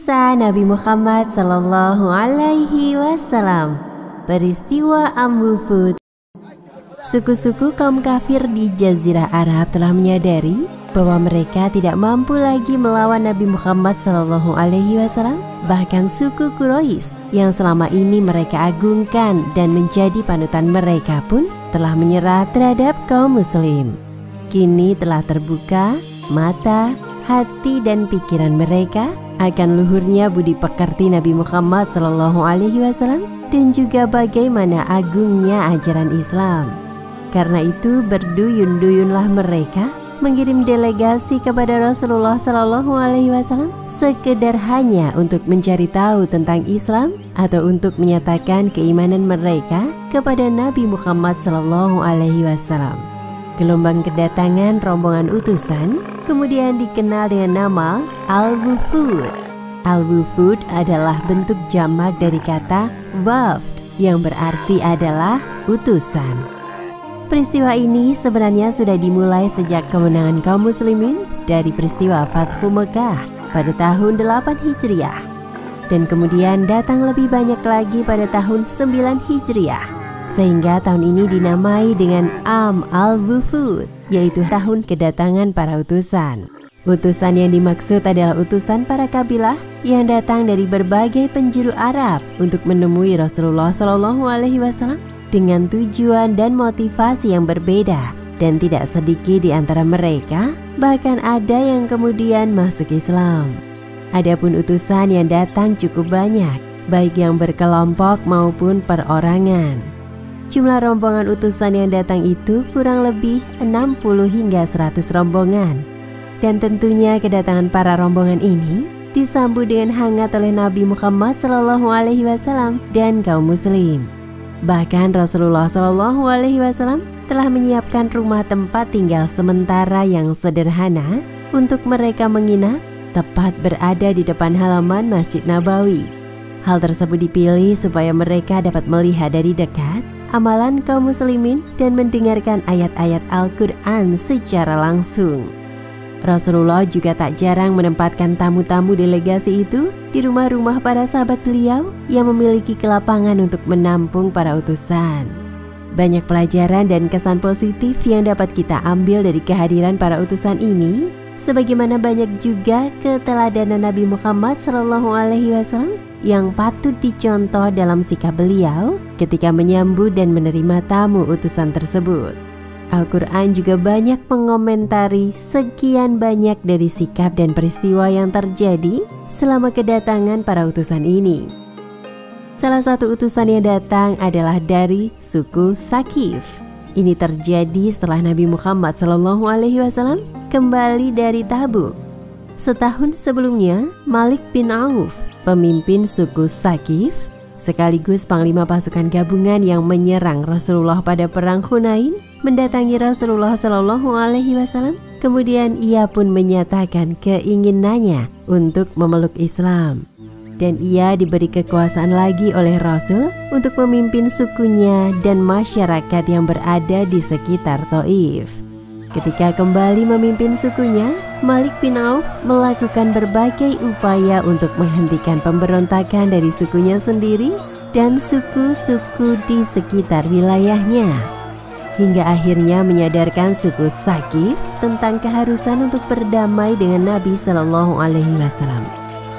Kisah Nabi Muhammad Sallallahu Alaihi Wasallam. Peristiwa Am-Wufud. Suku-suku kaum kafir di Jazirah Arab telah menyadari bahwa mereka tidak mampu lagi melawan Nabi Muhammad Sallallahu Alaihi Wasallam. Bahkan suku Quraisy yang selama ini mereka agungkan dan menjadi panutan mereka pun telah menyerah terhadap kaum muslim. Kini telah terbuka mata, hati dan pikiran mereka akan luhurnya budi pekerti Nabi Muhammad Sallallahu Alaihi Wasallam dan juga bagaimana agungnya ajaran Islam. Karena itu berduyun-duyunlah mereka mengirim delegasi kepada Rasulullah Sallallahu Alaihi Wasallam sekedar hanya untuk mencari tahu tentang Islam atau untuk menyatakan keimanan mereka kepada Nabi Muhammad Sallallahu Alaihi Wasallam. Gelombang kedatangan rombongan utusan kemudian dikenal dengan nama Al-Wufud. Al-Wufud adalah bentuk jamak dari kata wafd yang berarti adalah utusan. Peristiwa ini sebenarnya sudah dimulai sejak kemenangan kaum muslimin dari peristiwa Fathu Mekah pada tahun 8 Hijriah dan kemudian datang lebih banyak lagi pada tahun 9 Hijriah. Sehingga tahun ini dinamai dengan Am Al-Wufud, yaitu tahun kedatangan para utusan. Utusan yang dimaksud adalah utusan para kabilah yang datang dari berbagai penjuru Arab untuk menemui Rasulullah Shallallahu Alaihi Wasallam dengan tujuan dan motivasi yang berbeda, dan tidak sedikit di antara mereka bahkan ada yang kemudian masuk Islam. Adapun utusan yang datang cukup banyak, baik yang berkelompok maupun perorangan. Jumlah rombongan utusan yang datang itu kurang lebih 60 hingga 100 rombongan. Dan tentunya kedatangan para rombongan ini disambut dengan hangat oleh Nabi Muhammad Sallallahu Alaihi Wasallam dan kaum muslim. Bahkan Rasulullah Sallallahu Alaihi Wasallam telah menyiapkan rumah tempat tinggal sementara yang sederhana untuk mereka menginap tepat berada di depan halaman Masjid Nabawi. Hal tersebut dipilih supaya mereka dapat melihat dari dekat amalan kaum muslimin dan mendengarkan ayat-ayat Al-Quran secara langsung. Rasulullah juga tak jarang menempatkan tamu-tamu delegasi itu di rumah-rumah para sahabat beliau yang memiliki kelapangan untuk menampung para utusan. Banyak pelajaran dan kesan positif yang dapat kita ambil dari kehadiran para utusan ini, sebagaimana banyak juga keteladanan Nabi Muhammad SAW yang patut dicontoh dalam sikap beliau ketika menyambut dan menerima tamu utusan tersebut. Al-Quran juga banyak mengomentari sekian banyak dari sikap dan peristiwa yang terjadi selama kedatangan para utusan ini. Salah satu utusan yang datang adalah dari suku Saqif. Ini terjadi setelah Nabi Muhammad SAW kembali dari Tabuk. Setahun sebelumnya, Malik bin Auf, pemimpin suku Saqif, sekaligus panglima pasukan gabungan yang menyerang Rasulullah pada perang Hunain, mendatangi Rasulullah Shallallahu Alaihi Wasallam. Kemudian ia pun menyatakan keinginannya untuk memeluk Islam, dan ia diberi kekuasaan lagi oleh Rasul untuk memimpin sukunya dan masyarakat yang berada di sekitar Thaif. Ketika kembali memimpin sukunya, Malik bin Auf melakukan berbagai upaya untuk menghentikan pemberontakan dari sukunya sendiri dan suku-suku di sekitar wilayahnya, hingga akhirnya menyadarkan suku Saqif tentang keharusan untuk berdamai dengan Nabi Sallallahu Alaihi Wasallam.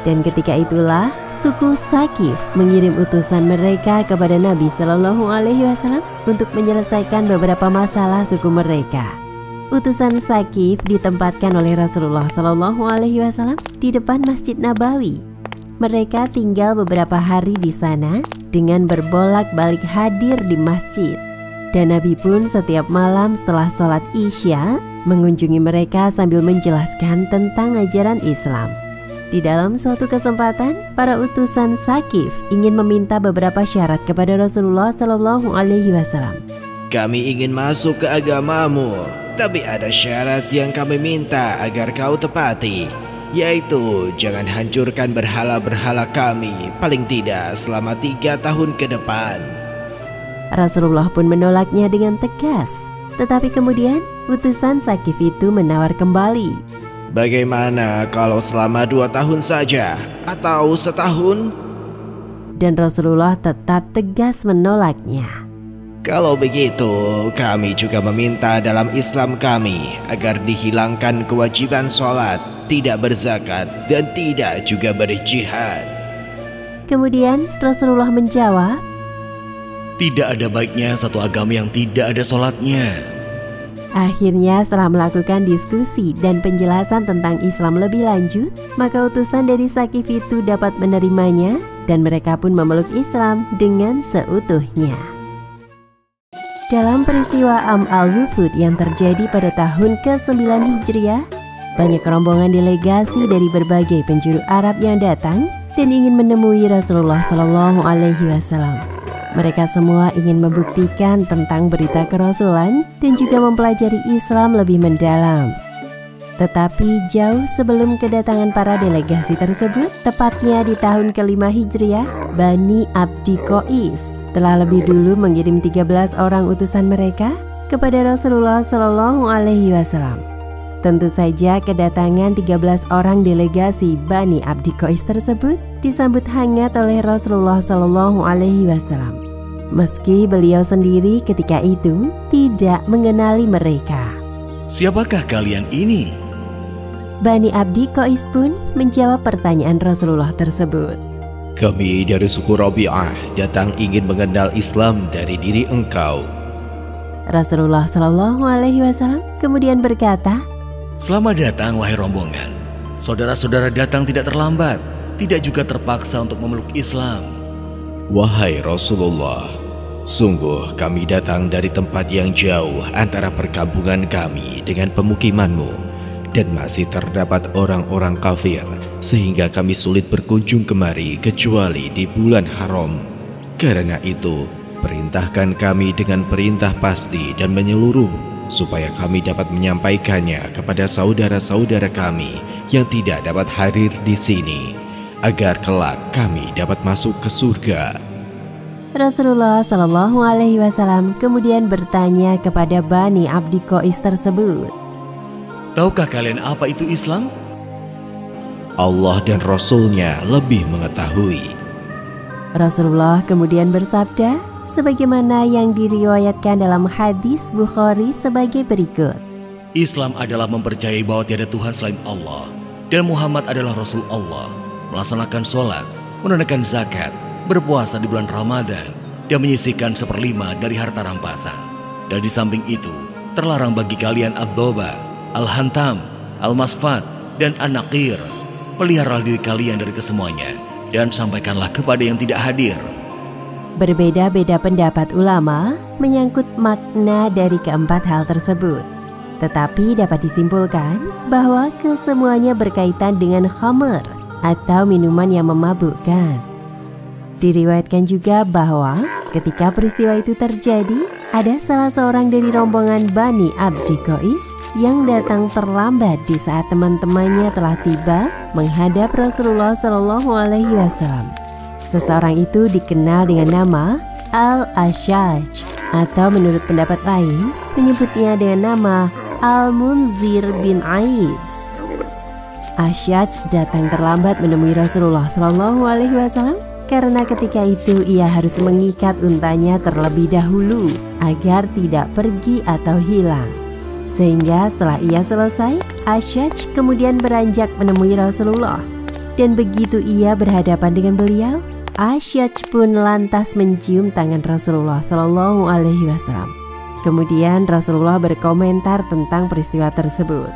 Dan ketika itulah suku Saqif mengirim utusan mereka kepada Nabi Sallallahu Alaihi Wasallam untuk menyelesaikan beberapa masalah suku mereka. Utusan Saqif ditempatkan oleh Rasulullah Sallallahu Alaihi Wasallam di depan Masjid Nabawi. Mereka tinggal beberapa hari di sana dengan berbolak-balik hadir di masjid. Dan Nabi pun setiap malam setelah sholat Isya mengunjungi mereka sambil menjelaskan tentang ajaran Islam. Di dalam suatu kesempatan, para utusan Saqif ingin meminta beberapa syarat kepada Rasulullah Sallallahu Alaihi Wasallam. Kami ingin masuk ke agamamu, tapi ada syarat yang kami minta agar kau tepati, yaitu jangan hancurkan berhala-berhala kami paling tidak selama 3 tahun ke depan. Rasulullah pun menolaknya dengan tegas. Tetapi kemudian utusan Saqif itu menawar kembali. Bagaimana kalau selama 2 tahun saja atau setahun? Dan Rasulullah tetap tegas menolaknya. Kalau begitu, kami juga meminta dalam Islam kami agar dihilangkan kewajiban sholat, tidak berzakat, dan tidak juga berjihad. Kemudian Rasulullah menjawab, tidak ada baiknya satu agama yang tidak ada sholatnya. Akhirnya setelah melakukan diskusi dan penjelasan tentang Islam lebih lanjut, maka utusan dari Saqif itu dapat menerimanya dan mereka pun memeluk Islam dengan seutuhnya. Dalam peristiwa Am al-Wufud yang terjadi pada tahun ke-9 Hijriah, banyak rombongan delegasi dari berbagai penjuru Arab yang datang dan ingin menemui Rasulullah SAW. Mereka semua ingin membuktikan tentang berita kerasulan dan juga mempelajari Islam lebih mendalam. Tetapi jauh sebelum kedatangan para delegasi tersebut, tepatnya di tahun ke-5 Hijriah, Bani Abdi Qais telah lebih dulu mengirim 13 orang utusan mereka kepada Rasulullah SAW. Tentu saja kedatangan 13 orang delegasi Bani Abdi Qais tersebut disambut hangat oleh Rasulullah SAW. Meski beliau sendiri ketika itu tidak mengenali mereka. Siapakah kalian ini? Bani Abdi Qais pun menjawab pertanyaan Rasulullah tersebut. Kami dari suku Rabi'ah datang ingin mengenal Islam dari diri engkau. Rasulullah SAW kemudian berkata, selamat datang wahai rombongan. Saudara-saudara datang tidak terlambat, tidak juga terpaksa untuk memeluk Islam. Wahai Rasulullah, sungguh kami datang dari tempat yang jauh antara perkampungan kami dengan pemukimanmu, dan masih terdapat orang-orang kafir sehingga kami sulit berkunjung kemari kecuali di bulan haram. Karena itu, perintahkan kami dengan perintah pasti dan menyeluruh supaya kami dapat menyampaikannya kepada saudara-saudara kami yang tidak dapat hadir di sini, agar kelak kami dapat masuk ke surga. Rasulullah SAW kemudian bertanya kepada Bani Abdi Qais tersebut, tahukah kalian apa itu Islam? Allah dan Rasul-Nya lebih mengetahui. Rasulullah kemudian bersabda sebagaimana yang diriwayatkan dalam hadis Bukhari sebagai berikut. Islam adalah mempercayai bahwa tiada Tuhan selain Allah dan Muhammad adalah Rasul Allah, melaksanakan sholat, menunaikan zakat, berpuasa di bulan Ramadan, dan menyisihkan 1/5 dari harta rampasan. Dan di samping itu, terlarang bagi kalian ad-doba, al-hantam, al-masfat, dan an-naqir. Peliharalah diri kalian dari kesemuanya, dan sampaikanlah kepada yang tidak hadir. Berbeda-beda pendapat ulama menyangkut makna dari keempat hal tersebut. Tetapi dapat disimpulkan bahwa kesemuanya berkaitan dengan khamr atau minuman yang memabukkan. Diriwayatkan juga bahwa ketika peristiwa itu terjadi, ada salah seorang dari rombongan Bani Abdi Qais yang datang terlambat di saat teman-temannya telah tiba menghadap Rasulullah SAW. Seseorang itu dikenal dengan nama Al-Ashaj, atau menurut pendapat lain menyebutnya dengan nama Al-Munzir bin Aiz. Ashaj datang terlambat menemui Rasulullah SAW karena ketika itu ia harus mengikat untanya terlebih dahulu agar tidak pergi atau hilang. Sehingga setelah ia selesai, Ashaj kemudian beranjak menemui Rasulullah. Dan begitu ia berhadapan dengan beliau, Ashaj pun lantas mencium tangan Rasulullah SAW. Kemudian Rasulullah berkomentar tentang peristiwa tersebut.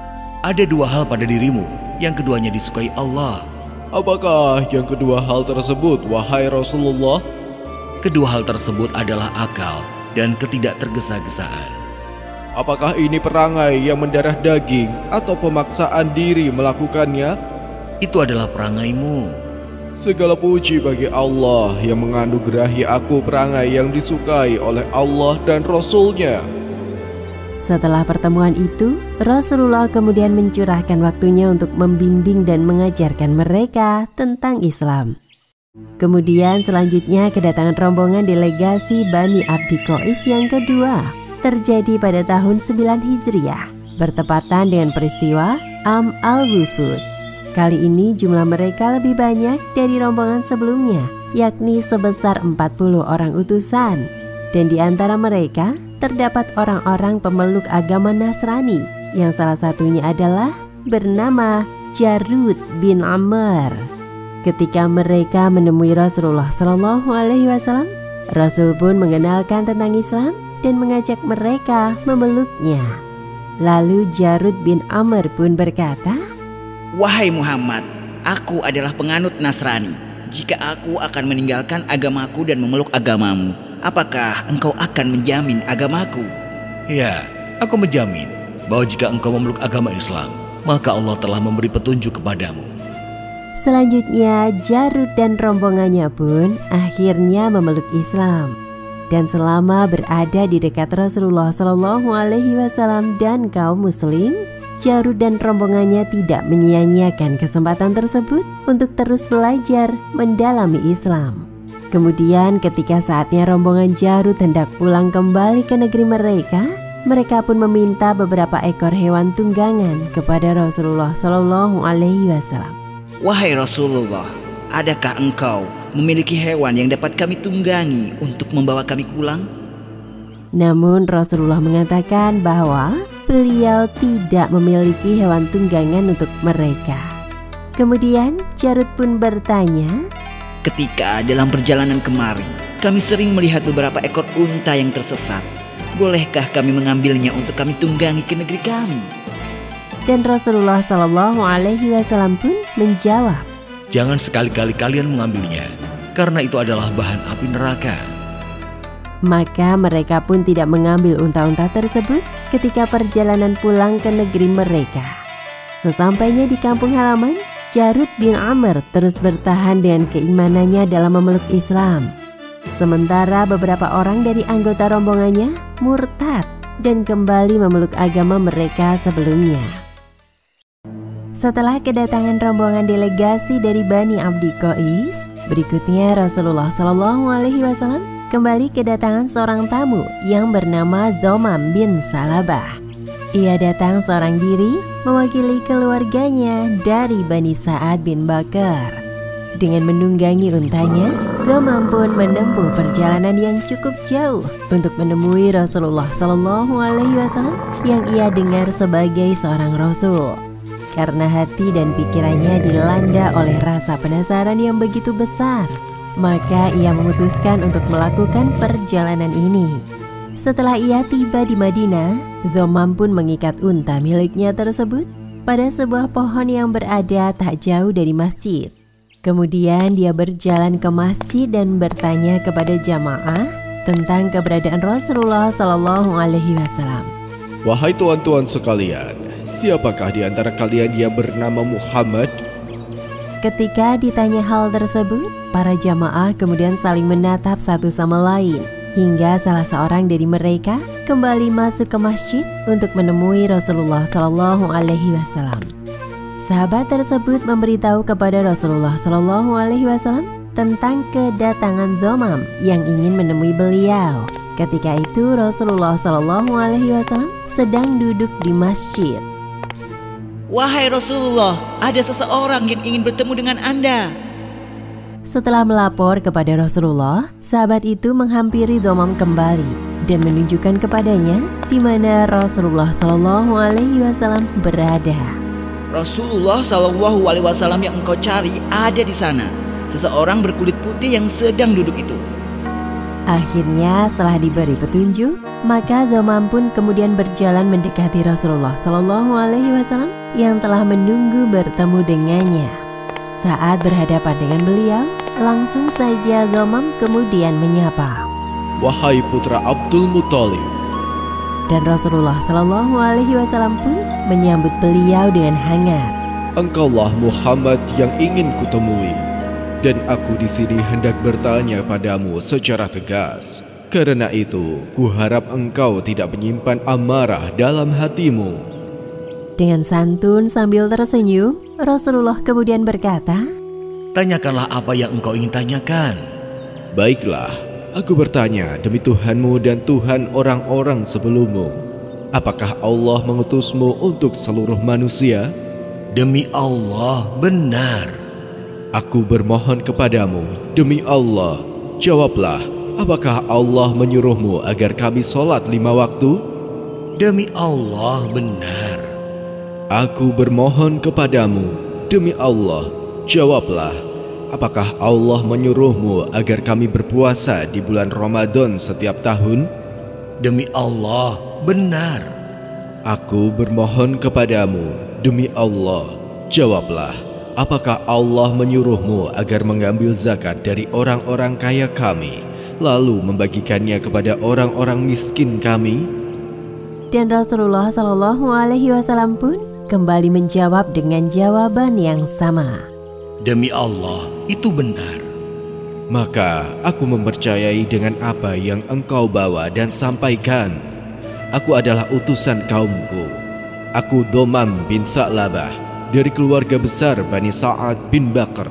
Ada 2 hal pada dirimu, yang keduanya disukai Allah. Apakah yang kedua hal tersebut, wahai Rasulullah? Kedua hal tersebut adalah akal dan ketidaktergesa-gesaan. Apakah ini perangai yang mendarah daging atau pemaksaan diri melakukannya? Itu adalah perangaimu. Segala puji bagi Allah yang menganugerahi aku perangai yang disukai oleh Allah dan Rasul-Nya. Setelah pertemuan itu, Rasulullah kemudian mencurahkan waktunya untuk membimbing dan mengajarkan mereka tentang Islam. Kemudian selanjutnya kedatangan rombongan delegasi Bani Abdi Qais yang kedua terjadi pada tahun 9 Hijriah, bertepatan dengan peristiwa Am al-Wufud. Kali ini jumlah mereka lebih banyak dari rombongan sebelumnya, yakni sebesar 40 orang utusan. Dan di antara mereka terdapat orang-orang pemeluk agama Nasrani, yang salah satunya adalah bernama Jarud bin Amr. Ketika mereka menemui Rasulullah Shallallahu Alaihi Wasallam, Rasul pun mengenalkan tentang Islam dan mengajak mereka memeluknya. Lalu Jarud bin Amr pun berkata, "Wahai Muhammad, aku adalah penganut Nasrani. Jika aku akan meninggalkan agamaku dan memeluk agamamu, apakah engkau akan menjamin agamaku?" Ya, aku menjamin bahwa jika engkau memeluk agama Islam, maka Allah telah memberi petunjuk kepadamu. Selanjutnya Jarud dan rombongannya pun akhirnya memeluk Islam. Dan selama berada di dekat Rasulullah Shallallahu Alaihi Wasallam dan kaum Muslim, Jarud dan rombongannya tidak menyia-nyiakan kesempatan tersebut untuk terus belajar mendalami Islam. Kemudian ketika saatnya rombongan Jarud hendak pulang kembali ke negeri mereka pun meminta beberapa ekor hewan tunggangan kepada Rasulullah Shallallahu Alaihi Wasallam. "Wahai Rasulullah, adakah engkau memiliki hewan yang dapat kami tunggangi untuk membawa kami pulang?" Namun Rasulullah mengatakan bahwa beliau tidak memiliki hewan tunggangan untuk mereka. Kemudian Jarud pun bertanya, "Ketika dalam perjalanan kemarin, kami sering melihat beberapa ekor unta yang tersesat. Bolehkah kami mengambilnya untuk kami tunggangi ke negeri kami?" Dan Rasulullah Shallallahu Alaihi Wasallam pun menjawab, Jangan sekali-kali kalian mengambilnya, karena itu adalah bahan api neraka. Maka mereka pun tidak mengambil unta-unta tersebut ketika perjalanan pulang ke negeri mereka. Sesampainya di kampung halaman, Jarud bin Amr terus bertahan dengan keimanannya dalam memeluk Islam. Sementara beberapa orang dari anggota rombongannya murtad dan kembali memeluk agama mereka sebelumnya. Setelah kedatangan rombongan delegasi dari Bani Abdi Qais, berikutnya Rasulullah Shallallahu Alaihi Wasallam kembali kedatangan seorang tamu yang bernama Dhomam bin Salabah. Ia datang seorang diri mewakili keluarganya dari Bani Sa'ad bin Bakar. Dengan menunggangi untanya, Dhomam pun menempuh perjalanan yang cukup jauh untuk menemui Rasulullah Shallallahu Alaihi Wasallam yang ia dengar sebagai seorang Rasul. Karena hati dan pikirannya dilanda oleh rasa penasaran yang begitu besar, maka ia memutuskan untuk melakukan perjalanan ini. Setelah ia tiba di Madinah, Dhomam pun mengikat unta miliknya tersebut pada sebuah pohon yang berada tak jauh dari masjid. Kemudian dia berjalan ke masjid dan bertanya kepada jamaah tentang keberadaan Rasulullah Shallallahu Alaihi Wasallam. "Wahai tuan-tuan sekalian, siapakah di antara kalian yang bernama Muhammad?" Ketika ditanya hal tersebut, para jamaah kemudian saling menatap satu sama lain, hingga salah seorang dari mereka kembali masuk ke masjid untuk menemui Rasulullah Shallallahu Alaihi Wasallam. Sahabat tersebut memberitahu kepada Rasulullah Shallallahu Alaihi Wasallam tentang kedatangan Dhomam yang ingin menemui beliau. Ketika itu Rasulullah Shallallahu Alaihi Wasallam sedang duduk di masjid. "Wahai Rasulullah, ada seseorang yang ingin bertemu dengan Anda." Setelah melapor kepada Rasulullah, sahabat itu menghampiri Dhomam kembali dan menunjukkan kepadanya di mana Rasulullah Shallallahu Alaihi Wasallam berada. "Rasulullah Shallallahu Alaihi Wasallam yang engkau cari ada di sana. Seseorang berkulit putih yang sedang duduk itu." Akhirnya setelah diberi petunjuk, maka Dhomam pun kemudian berjalan mendekati Rasulullah Shallallahu Alaihi Wasallam yang telah menunggu bertemu dengannya. Saat berhadapan dengan beliau, langsung saja Dhomam kemudian menyapa, "Wahai putra Abdul Muthalib." Dan Rasulullah Shallallahu Alaihi Wasallam pun menyambut beliau dengan hangat. "Engkaulah Muhammad yang ingin kutemui, dan aku di sini hendak bertanya padamu secara tegas. Karena itu, kuharap engkau tidak menyimpan amarah dalam hatimu." Dengan santun sambil tersenyum, Rasulullah kemudian berkata, Tanyakanlah apa yang engkau ingin tanyakan. "Baiklah, aku bertanya demi Tuhanmu dan Tuhan orang-orang sebelummu. Apakah Allah mengutusmu untuk seluruh manusia?" Demi Allah, benar. Aku bermohon kepadamu, demi Allah, jawablah, apakah Allah menyuruhmu agar kami sholat 5 waktu? Demi Allah, benar. Aku bermohon kepadamu, demi Allah, jawablah, apakah Allah menyuruhmu agar kami berpuasa di bulan Ramadan setiap tahun? Demi Allah, benar. Aku bermohon kepadamu, demi Allah, jawablah, apakah Allah menyuruhmu agar mengambil zakat dari orang-orang kaya kami, lalu membagikannya kepada orang-orang miskin kami? Dan Rasulullah Shallallahu Alaihi Wasallam pun kembali menjawab dengan jawaban yang sama. Demi Allah, itu benar. Maka aku mempercayai dengan apa yang engkau bawa dan sampaikan. Aku adalah utusan kaumku. Aku Domam bin Tha'labah dari keluarga besar Bani Sa'ad bin Bakr.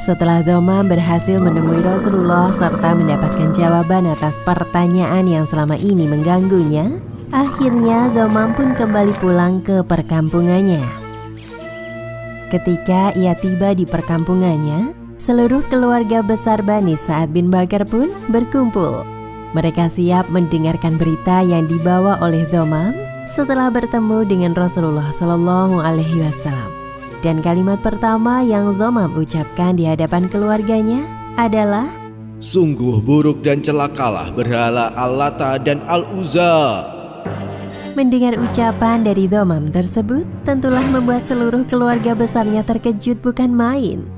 Setelah Domam berhasil menemui Rasulullah serta mendapatkan jawaban atas pertanyaan yang selama ini mengganggunya, akhirnya Domam pun kembali pulang ke perkampungannya. Ketika ia tiba di perkampungannya, seluruh keluarga besar Bani Sa'ad bin Bakr pun berkumpul. Mereka siap mendengarkan berita yang dibawa oleh Domam setelah bertemu dengan Rasulullah Shallallahu Alaihi Wasallam. Dan kalimat pertama yang Domam ucapkan di hadapan keluarganya adalah, sungguh buruk dan celakalah berhala Al-Lata dan Al-Uzza. Mendengar ucapan dari Domam tersebut tentulah membuat seluruh keluarga besarnya terkejut bukan main.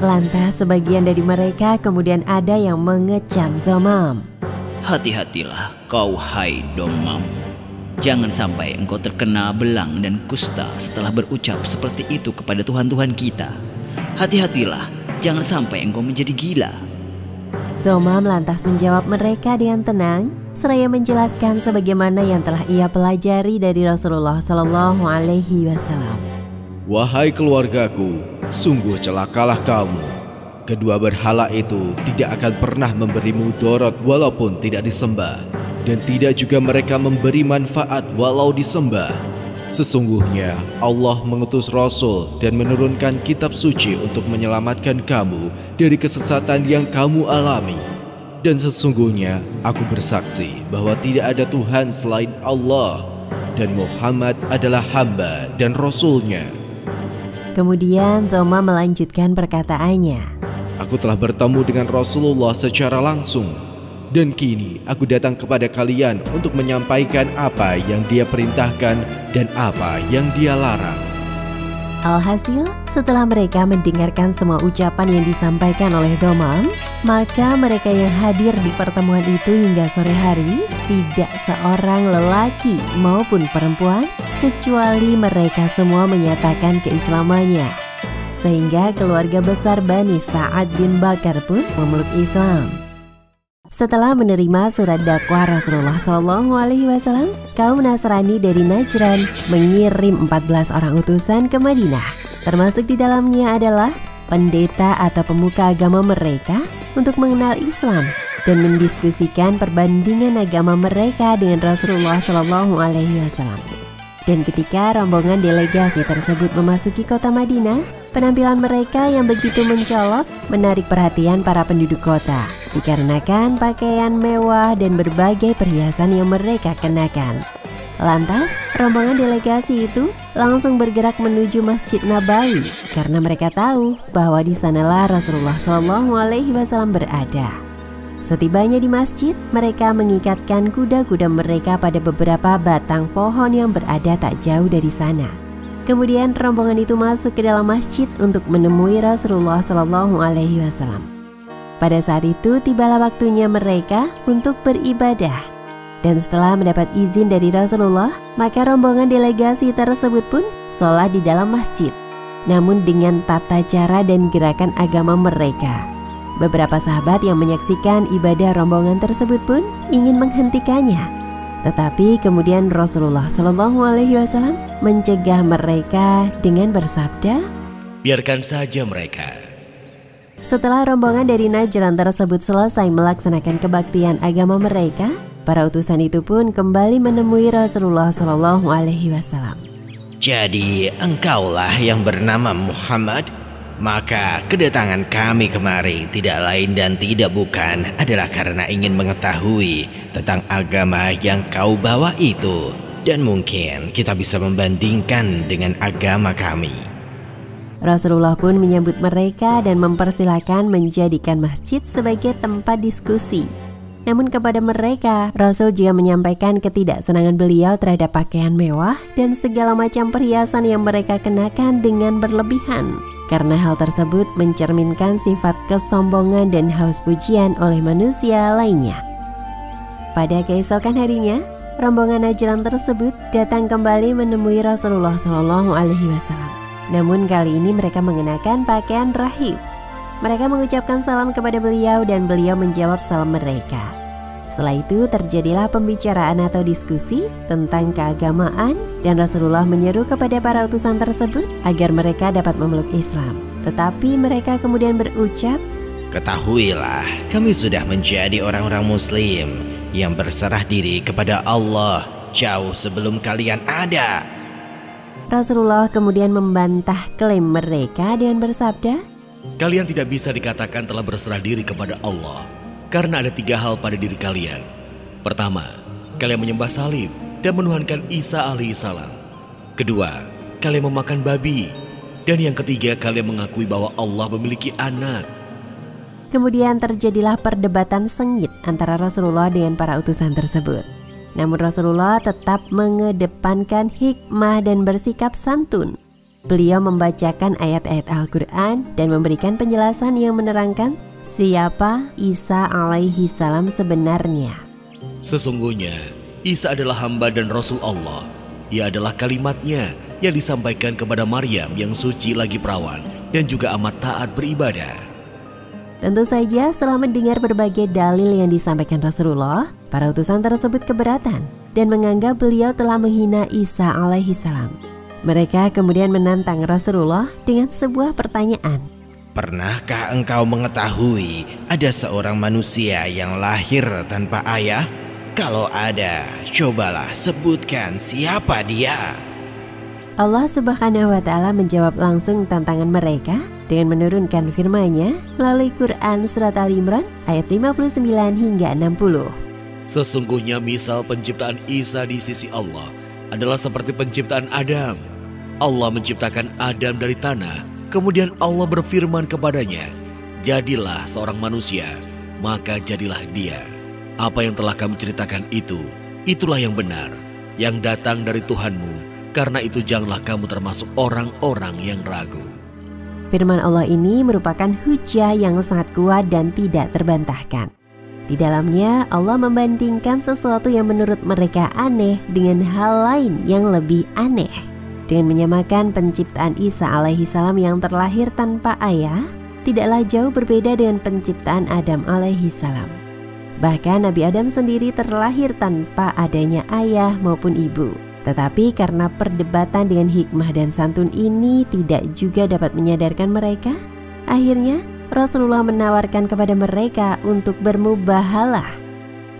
Lantas sebagian dari mereka kemudian ada yang mengecam Domam. Hati-hatilah kau hai Domam. Jangan sampai engkau terkena belang dan kusta setelah berucap seperti itu kepada Tuhan-Tuhan kita. Hati-hatilah, jangan sampai engkau menjadi gila. Domam lantas menjawab mereka dengan tenang, seraya menjelaskan sebagaimana yang telah ia pelajari dari Rasulullah Shallallahu Alaihi Wasallam. Wahai keluargaku, sungguh celakalah kamu. Kedua berhala itu tidak akan pernah memberi mudarat walaupun tidak disembah, dan tidak juga mereka memberi manfaat walau disembah. Sesungguhnya Allah mengutus Rasul dan menurunkan kitab suci untuk menyelamatkan kamu dari kesesatan yang kamu alami. Dan sesungguhnya aku bersaksi bahwa tidak ada Tuhan selain Allah, dan Muhammad adalah hamba dan Rasul-Nya. Kemudian Domam melanjutkan perkataannya. Aku telah bertemu dengan Rasulullah secara langsung, dan kini aku datang kepada kalian untuk menyampaikan apa yang dia perintahkan dan apa yang dia larang. Alhasil, setelah mereka mendengarkan semua ucapan yang disampaikan oleh Domam, maka mereka yang hadir di pertemuan itu hingga sore hari, tidak seorang lelaki maupun perempuan, kecuali mereka semua menyatakan keislamannya. Sehingga keluarga besar Bani Sa'ad bin Bakr pun memeluk Islam. Setelah menerima surat dakwah Rasulullah Shallallahu Alaihi Wasallam, kaum Nasrani dari Najran mengirim 14 orang utusan ke Madinah. Termasuk di dalamnya adalah pendeta atau pemuka agama mereka untuk mengenal Islam dan mendiskusikan perbandingan agama mereka dengan Rasulullah Shallallahu Alaihi Wasallam. Dan ketika rombongan delegasi tersebut memasuki kota Madinah, penampilan mereka yang begitu mencolok menarik perhatian para penduduk kota, dikarenakan pakaian mewah dan berbagai perhiasan yang mereka kenakan. Lantas, rombongan delegasi itu langsung bergerak menuju Masjid Nabawi karena mereka tahu bahwa di sanalah Rasulullah Shallallahu Alaihi Wasallam berada. Setibanya di masjid, mereka mengikatkan kuda-kuda mereka pada beberapa batang pohon yang berada tak jauh dari sana. Kemudian rombongan itu masuk ke dalam masjid untuk menemui Rasulullah Shallallahu Alaihi Wasallam. Pada saat itu tibalah waktunya mereka untuk beribadah. Dan setelah mendapat izin dari Rasulullah, maka rombongan delegasi tersebut pun sholat di dalam masjid, namun dengan tata cara dan gerakan agama mereka. Beberapa sahabat yang menyaksikan ibadah rombongan tersebut pun ingin menghentikannya. Tetapi kemudian Rasulullah Shallallahu Alaihi Wasallam mencegah mereka dengan bersabda, biarkan saja mereka. Setelah rombongan dari Najran tersebut selesai melaksanakan kebaktian agama mereka, para utusan itu pun kembali menemui Rasulullah Shallallahu Alaihi Wasallam. Jadi engkaulah yang bernama Muhammad? Maka kedatangan kami kemari tidak lain dan tidak bukan adalah karena ingin mengetahui tentang agama yang kau bawa itu. Dan mungkin kita bisa membandingkan dengan agama kami. Rasulullah pun menyambut mereka dan mempersilahkan menjadikan masjid sebagai tempat diskusi. Namun kepada mereka, Rasul juga menyampaikan ketidaksenangan beliau terhadap pakaian mewah dan segala macam perhiasan yang mereka kenakan dengan berlebihan. Karena hal tersebut mencerminkan sifat kesombongan dan haus pujian oleh manusia lainnya. Pada keesokan harinya, rombongan Najran tersebut datang kembali menemui Rasulullah SAW. Namun kali ini mereka mengenakan pakaian rahib. Mereka mengucapkan salam kepada beliau dan beliau menjawab salam mereka. Setelah itu terjadilah pembicaraan atau diskusi tentang keagamaan dan Rasulullah menyeru kepada para utusan tersebut agar mereka dapat memeluk Islam. Tetapi mereka kemudian berucap, ketahuilah, kami sudah menjadi orang-orang muslim yang berserah diri kepada Allah jauh sebelum kalian ada. Rasulullah kemudian membantah klaim mereka dengan bersabda, kalian tidak bisa dikatakan telah berserah diri kepada Allah karena ada 3 hal pada diri kalian. Pertama, kalian menyembah salib dan menuhankan Isa alaihissalam. Kedua, kalian memakan babi. Dan yang ketiga, kalian mengakui bahwa Allah memiliki anak. Kemudian terjadilah perdebatan sengit antara Rasulullah dengan para utusan tersebut. Namun Rasulullah tetap mengedepankan hikmah dan bersikap santun. Beliau membacakan ayat-ayat Al-Quran dan memberikan penjelasan yang menerangkan siapa Isa alaihi salam sebenarnya. Sesungguhnya Isa adalah hamba dan Rasul Allah. Ia adalah kalimatnya yang disampaikan kepada Maryam yang suci lagi perawan dan juga amat taat beribadah. Tentu saja setelah mendengar berbagai dalil yang disampaikan Rasulullah, para utusan tersebut keberatan dan menganggap beliau telah menghina Isa alaihi salam. Mereka kemudian menantang Rasulullah dengan sebuah pertanyaan. Pernahkah engkau mengetahui ada seorang manusia yang lahir tanpa ayah? Kalau ada, cobalah sebutkan siapa dia. Allah Subhanahu wa Ta'ala menjawab langsung tantangan mereka dengan menurunkan firman-Nya melalui Quran Surat Al-Imran ayat 59 hingga 60. Sesungguhnya misal penciptaan Isa di sisi Allah adalah seperti penciptaan Adam. Allah menciptakan Adam dari tanah, kemudian Allah berfirman kepadanya, jadilah seorang manusia, maka jadilah dia. Apa yang telah kami ceritakan itu, itulah yang benar, yang datang dari Tuhanmu, karena itu janganlah kamu termasuk orang-orang yang ragu. Firman Allah ini merupakan hujah yang sangat kuat dan tidak terbantahkan. Di dalamnya Allah membandingkan sesuatu yang menurut mereka aneh dengan hal lain yang lebih aneh. Dengan menyamakan penciptaan Isa alaihi salam yang terlahir tanpa ayah, tidaklah jauh berbeda dengan penciptaan Adam alaihi salam. Bahkan Nabi Adam sendiri terlahir tanpa adanya ayah maupun ibu. Tetapi karena perdebatan dengan hikmah dan santun ini tidak juga dapat menyadarkan mereka, akhirnya Rasulullah menawarkan kepada mereka untuk bermubahalah.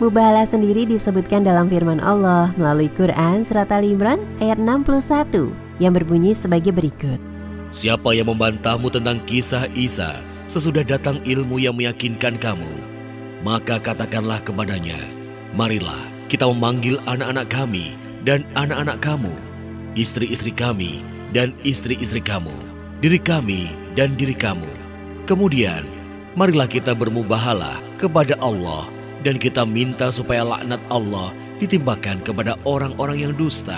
Mubahalah sendiri disebutkan dalam firman Allah melalui Quran Surat Al-Imran ayat 61 yang berbunyi sebagai berikut. Siapa yang membantahmu tentang kisah Isa sesudah datang ilmu yang meyakinkan kamu, maka katakanlah kepadanya, marilah kita memanggil anak-anak kami dan anak-anak kamu, istri-istri kami dan istri-istri kamu, diri kami dan diri kamu. Kemudian, marilah kita bermubahalah kepada Allah dan kita minta supaya laknat Allah ditimpakan kepada orang-orang yang dusta.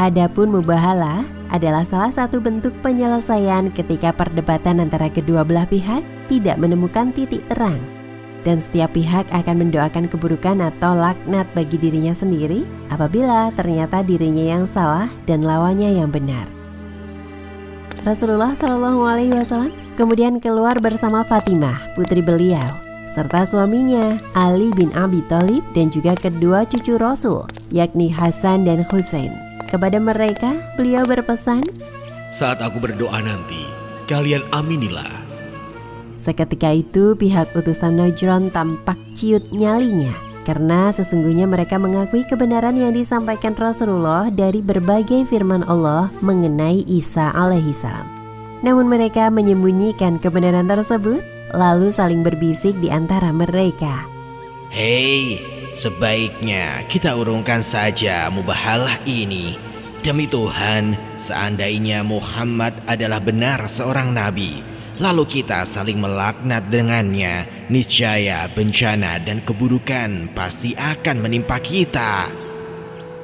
Adapun mubahalah adalah salah satu bentuk penyelesaian ketika perdebatan antara kedua belah pihak tidak menemukan titik terang. Dan setiap pihak akan mendoakan keburukan atau laknat bagi dirinya sendiri apabila ternyata dirinya yang salah dan lawannya yang benar. Rasulullah SAW kemudian keluar bersama Fatimah, putri beliau, serta suaminya Ali bin Abi Thalib dan juga kedua cucu Rasul, yakni Hasan dan Husain. Kepada mereka, beliau berpesan, saat aku berdoa nanti, kalian aminilah. Seketika itu pihak utusan Najran tampak ciut nyalinya karena sesungguhnya mereka mengakui kebenaran yang disampaikan Rasulullah dari berbagai firman Allah mengenai Isa alaihissalam. Namun mereka menyembunyikan kebenaran tersebut, lalu saling berbisik di antara mereka. Hei, sebaiknya kita urungkan saja mubahalah ini. Demi Tuhan, seandainya Muhammad adalah benar seorang nabi, lalu kita saling melaknat dengannya, niscaya bencana dan keburukan pasti akan menimpa kita.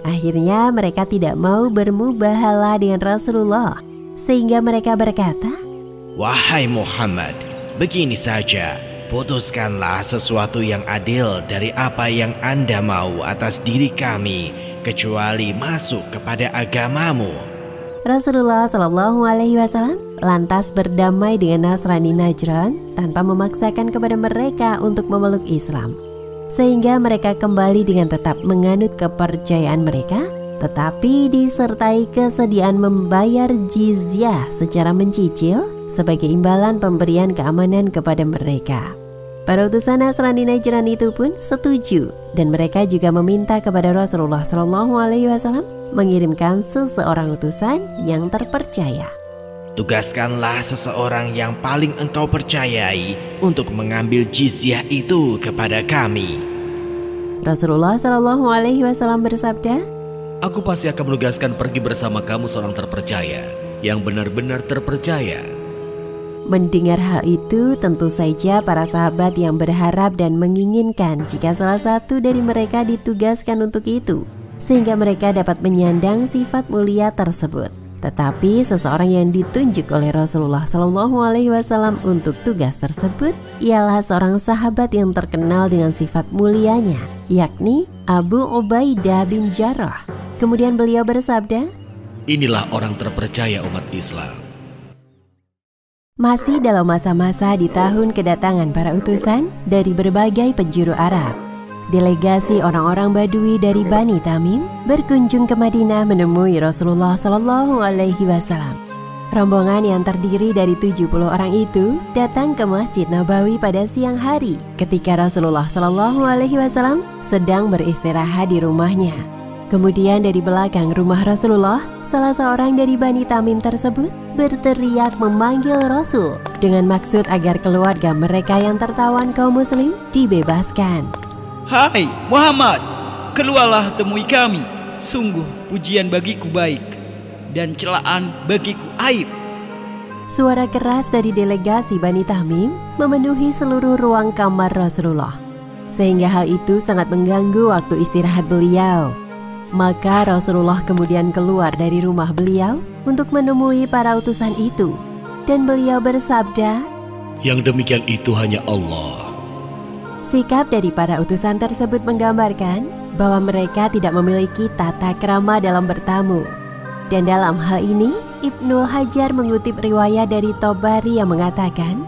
Akhirnya mereka tidak mau bermubahalah dengan Rasulullah, sehingga mereka berkata, Wahai Muhammad, begini saja, putuskanlah sesuatu yang adil dari apa yang Anda mau atas diri kami, kecuali masuk kepada agamamu. Rasulullah Shallallahu Alaihi Wasallam lantas berdamai dengan Nasrani Najran tanpa memaksakan kepada mereka untuk memeluk Islam, sehingga mereka kembali dengan tetap menganut kepercayaan mereka, tetapi disertai kesediaan membayar jizyah secara mencicil sebagai imbalan pemberian keamanan kepada mereka. Para utusan Nasrani Najran itu pun setuju, dan mereka juga meminta kepada Rasulullah Shallallahu Alaihi Wasallam mengirimkan seseorang utusan yang terpercaya. Tugaskanlah seseorang yang paling engkau percayai untuk mengambil jizyah itu kepada kami. Rasulullah Shallallahu Alaihi Wasallam bersabda, Aku pasti akan menugaskan pergi bersama kamu seorang terpercaya, yang benar-benar terpercaya. Mendengar hal itu, tentu saja para sahabat yang berharap dan menginginkan jika salah satu dari mereka ditugaskan untuk itu, sehingga mereka dapat menyandang sifat mulia tersebut. Tetapi seseorang yang ditunjuk oleh Rasulullah Shallallahu Alaihi Wasallam untuk tugas tersebut ialah seorang sahabat yang terkenal dengan sifat mulianya, yakni Abu Ubaidah bin Jarrah. Kemudian beliau bersabda, Inilah orang terpercaya umat Islam. Masih dalam masa-masa di tahun kedatangan para utusan dari berbagai penjuru Arab, delegasi orang-orang Badui dari Bani Tamim berkunjung ke Madinah menemui Rasulullah Shallallahu Alaihi Wasallam. Rombongan yang terdiri dari 70 orang itu datang ke Masjid Nabawi pada siang hari ketika Rasulullah Shallallahu Alaihi Wasallam sedang beristirahat di rumahnya. Kemudian dari belakang rumah Rasulullah, salah seorang dari Bani Tamim tersebut berteriak memanggil Rasul dengan maksud agar keluarga mereka yang tertawan kaum muslim dibebaskan. Hai Muhammad, keluarlah temui kami. Sungguh pujian bagiku baik dan celaan bagiku aib. Suara keras dari delegasi Bani Tamim memenuhi seluruh ruang kamar Rasulullah, sehingga hal itu sangat mengganggu waktu istirahat beliau. Maka Rasulullah kemudian keluar dari rumah beliau untuk menemui para utusan itu, dan beliau bersabda, Yang demikian itu hanya Allah. Sikap dari para utusan tersebut menggambarkan bahwa mereka tidak memiliki tata krama dalam bertamu. Dan dalam hal ini, Ibnu Hajar mengutip riwayat dari Tobari yang mengatakan,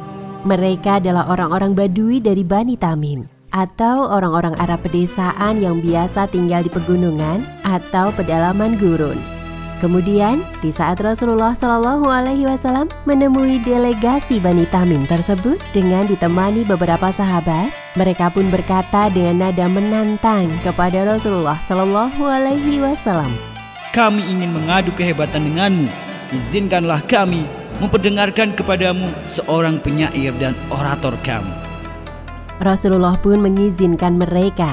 mereka adalah orang-orang Badui dari Bani Tamim, atau orang-orang Arab pedesaan yang biasa tinggal di pegunungan atau pedalaman gurun. Kemudian, di saat Rasulullah Shallallahu Alaihi Wasallam menemui delegasi Bani Tamim tersebut dengan ditemani beberapa sahabat, mereka pun berkata dengan nada menantang kepada Rasulullah Shallallahu Alaihi Wasallam, Kami ingin mengadu kehebatan denganmu. Izinkanlah kami memperdengarkan kepadamu seorang penyair dan orator kami. Rasulullah pun mengizinkan mereka,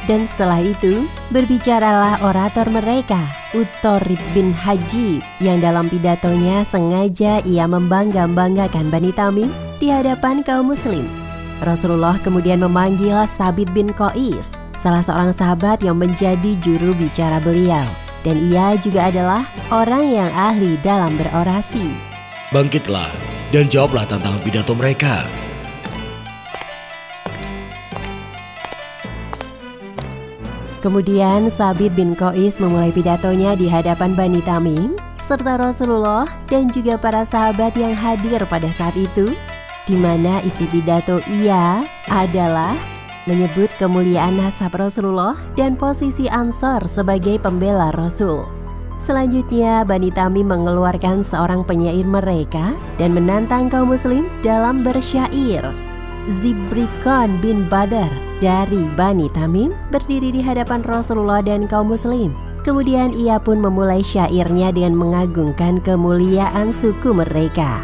dan setelah itu berbicaralah orator mereka, Utorib bin Haji, yang dalam pidatonya sengaja ia membangga-banggakan Bani Tamim di hadapan kaum muslim. Rasulullah kemudian memanggil Sabit bin Qais, salah seorang sahabat yang menjadi juru bicara beliau, dan ia juga adalah orang yang ahli dalam berorasi. Bangkitlah dan jawablah tantangan pidato mereka. Kemudian Sabit bin Qais memulai pidatonya di hadapan Bani Tamim serta Rasulullah dan juga para sahabat yang hadir pada saat itu, di mana isi pidato ia adalah menyebut kemuliaan nasab Rasulullah dan posisi Ansor sebagai pembela Rasul. Selanjutnya Bani Tamim mengeluarkan seorang penyair mereka dan menantang kaum muslim dalam bersyair. Zibrikan bin Badar dari Bani Tamim berdiri di hadapan Rasulullah dan kaum muslim. Kemudian ia pun memulai syairnya dengan mengagungkan kemuliaan suku mereka.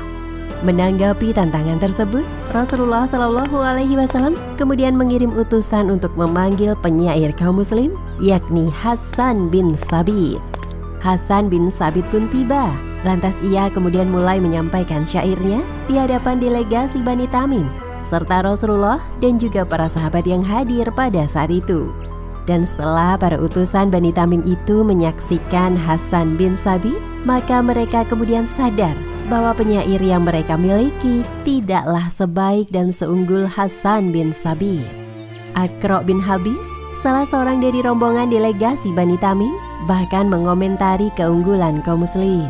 Menanggapi tantangan tersebut, Rasulullah Shallallahu Alaihi Wasallam kemudian mengirim utusan untuk memanggil penyair kaum muslim, yakni Hasan bin Thabit. Hasan bin Thabit pun tiba. Lantas ia kemudian mulai menyampaikan syairnya di hadapan delegasi Bani Tamim, serta Rasulullah dan juga para sahabat yang hadir pada saat itu. Dan setelah para utusan Bani Tamim itu menyaksikan Hasan bin Thabit, maka mereka kemudian sadar bahwa penyair yang mereka miliki tidaklah sebaik dan seunggul Hasan bin Thabit. Aqra' bin Habis, salah seorang dari rombongan delegasi Bani Tamim, bahkan mengomentari keunggulan kaum muslim.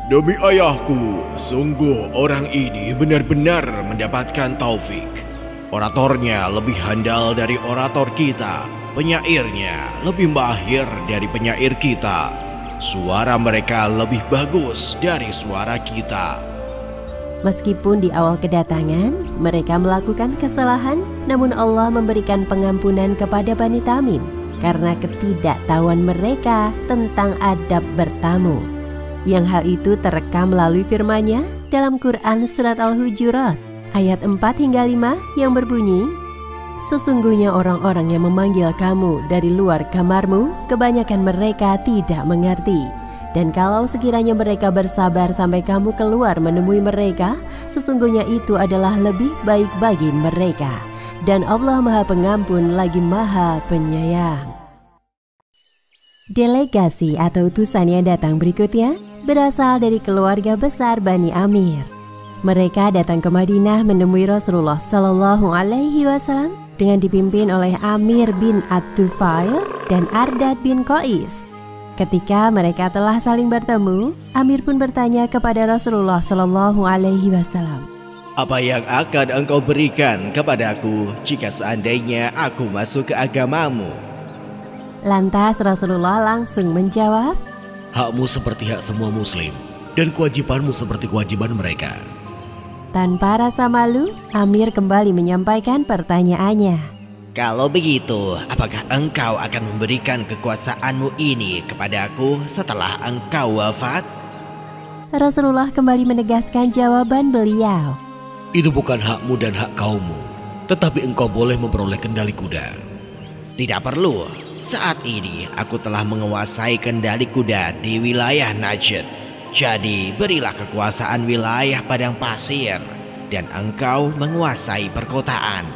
Demi ayahku, sungguh orang ini benar-benar mendapatkan taufik. Oratornya lebih handal dari orator kita, penyairnya lebih mahir dari penyair kita. Suara mereka lebih bagus dari suara kita. Meskipun di awal kedatangan mereka melakukan kesalahan, namun Allah memberikan pengampunan kepada Bani Tamim karena ketidaktahuan mereka tentang adab bertamu. Yang hal itu terekam melalui firman-Nya dalam Quran Surat Al-Hujurat ayat 4 hingga 5 yang berbunyi, "Sesungguhnya orang-orang yang memanggil kamu dari luar kamarmu, kebanyakan mereka tidak mengerti. Dan kalau sekiranya mereka bersabar sampai kamu keluar menemui mereka, sesungguhnya itu adalah lebih baik bagi mereka. Dan Allah Maha Pengampun lagi Maha Penyayang." Delegasi atau utusan yang datang berikutnya berasal dari keluarga besar Bani Amir. Mereka datang ke Madinah menemui Rasulullah Shallallahu Alaihi Wasallam dengan dipimpin oleh Amir bin At-Tufail dan Ardad bin Qais. Ketika mereka telah saling bertemu, Amir pun bertanya kepada Rasulullah Shallallahu Alaihi Wasallam, "Apa yang akan engkau berikan kepadaku jika seandainya aku masuk ke agamamu?" Lantas Rasulullah langsung menjawab, "Hakmu seperti hak semua muslim, dan kewajibanmu seperti kewajiban mereka." Tanpa rasa malu, Amir kembali menyampaikan pertanyaannya. "Kalau begitu, apakah engkau akan memberikan kekuasaanmu ini kepadaku setelah engkau wafat?" Rasulullah kembali menegaskan jawaban beliau. "Itu bukan hakmu dan hak kaummu, tetapi engkau boleh memperoleh kendali kuda." "Tidak perlu. Saat ini aku telah menguasai kendali kuda di wilayah Najd. Jadi berilah kekuasaan wilayah padang pasir dan engkau menguasai perkotaan."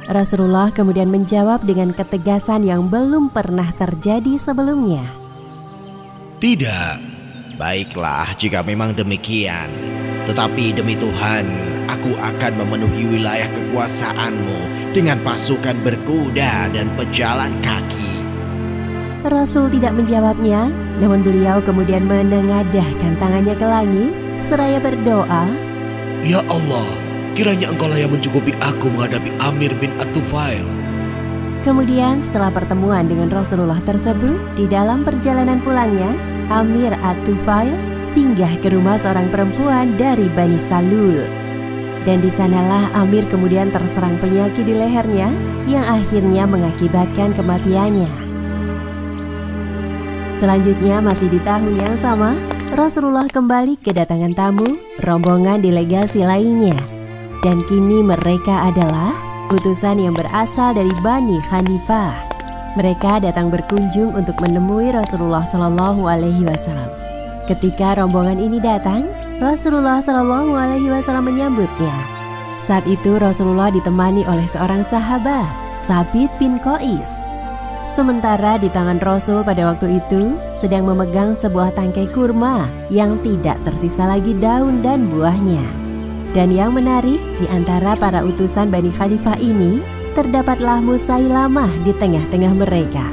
Rasulullah kemudian menjawab dengan ketegasan yang belum pernah terjadi sebelumnya. "Tidak." "Baiklah jika memang demikian. Tetapi demi Tuhan, aku akan memenuhi wilayah kekuasaanmu dengan pasukan berkuda dan pejalan kaki." Rasul tidak menjawabnya, namun beliau kemudian menengadahkan tangannya ke langit seraya berdoa, "Ya Allah, kiranya engkau lah yang mencukupi aku menghadapi Amir bin At-Tufail." Kemudian setelah pertemuan dengan Rasulullah tersebut, di dalam perjalanan pulangnya, Amir At-Tufail singgah ke rumah seorang perempuan dari Bani Salul. Dan di sanalah Amir kemudian terserang penyakit di lehernya yang akhirnya mengakibatkan kematiannya. Selanjutnya masih di tahun yang sama, Rasulullah kembali kedatangan tamu, rombongan delegasi lainnya. Dan kini mereka adalah utusan yang berasal dari Bani Hanifah. Mereka datang berkunjung untuk menemui Rasulullah Shallallahu Alaihi Wasallam. Ketika rombongan ini datang, Rasulullah Shallallahu Alaihi Wasallam menyambutnya. Saat itu Rasulullah ditemani oleh seorang sahabat, Thabit bin Qais. Sementara di tangan Rasul pada waktu itu sedang memegang sebuah tangkai kurma yang tidak tersisa lagi daun dan buahnya. Dan yang menarik, di antara para utusan Bani Hanifah ini, terdapatlah Musailamah di tengah-tengah mereka.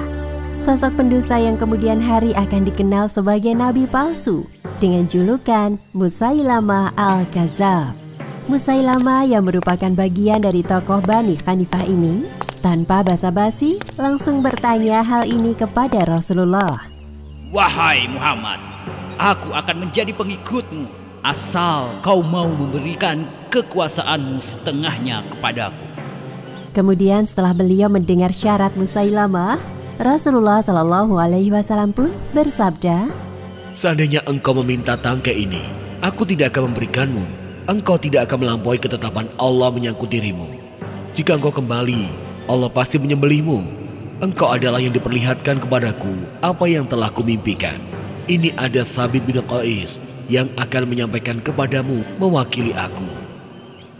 Sosok pendusta yang kemudian hari akan dikenal sebagai nabi palsu dengan julukan Musailamah Al-Kadzab. Musailamah yang merupakan bagian dari tokoh Bani Hanifah ini, tanpa basa-basi langsung bertanya hal ini kepada Rasulullah. "Wahai Muhammad, aku akan menjadi pengikutmu asal kau mau memberikan kekuasaanmu setengahnya kepadaku." Kemudian setelah beliau mendengar syarat Musailamah, Rasulullah Shallallahu Alaihi Wasallam pun bersabda, "Seandainya engkau meminta tangkai ini, aku tidak akan memberikanmu. Engkau tidak akan melampaui ketetapan Allah menyangkut dirimu. Jika engkau kembali, Allah pasti menyembelihmu. Engkau adalah yang diperlihatkan kepadaku apa yang telah kumimpikan. Ini ada Sabit bin Qais yang akan menyampaikan kepadamu mewakili aku."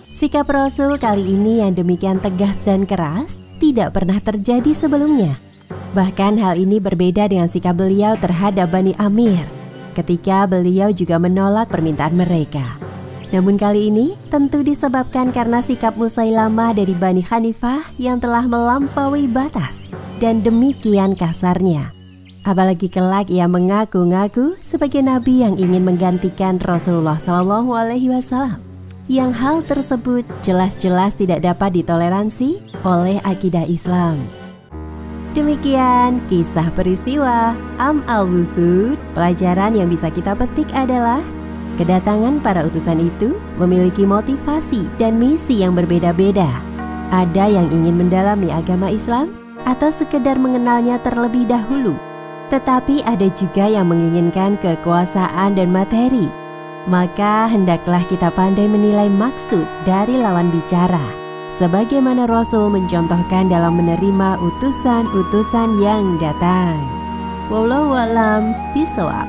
Sikap Rasul kali ini yang demikian tegas dan keras tidak pernah terjadi sebelumnya. Bahkan hal ini berbeda dengan sikap beliau terhadap Bani Amir ketika beliau juga menolak permintaan mereka. Namun kali ini tentu disebabkan karena sikap Musailamah dari Bani Hanifah yang telah melampaui batas dan demikian kasarnya. Apalagi kelak ia mengaku-ngaku sebagai nabi yang ingin menggantikan Rasulullah Shallallahu Alaihi Wasallam, yang hal tersebut jelas-jelas tidak dapat ditoleransi oleh akidah Islam. Demikian kisah peristiwa Am al-Wufud. Pelajaran yang bisa kita petik adalah kedatangan para utusan itu memiliki motivasi dan misi yang berbeda-beda. Ada yang ingin mendalami agama Islam atau sekedar mengenalnya terlebih dahulu. Tetapi ada juga yang menginginkan kekuasaan dan materi. Maka hendaklah kita pandai menilai maksud dari lawan bicara, sebagaimana Rasul mencontohkan dalam menerima utusan-utusan yang datang. Wallahu a'lam bishawab.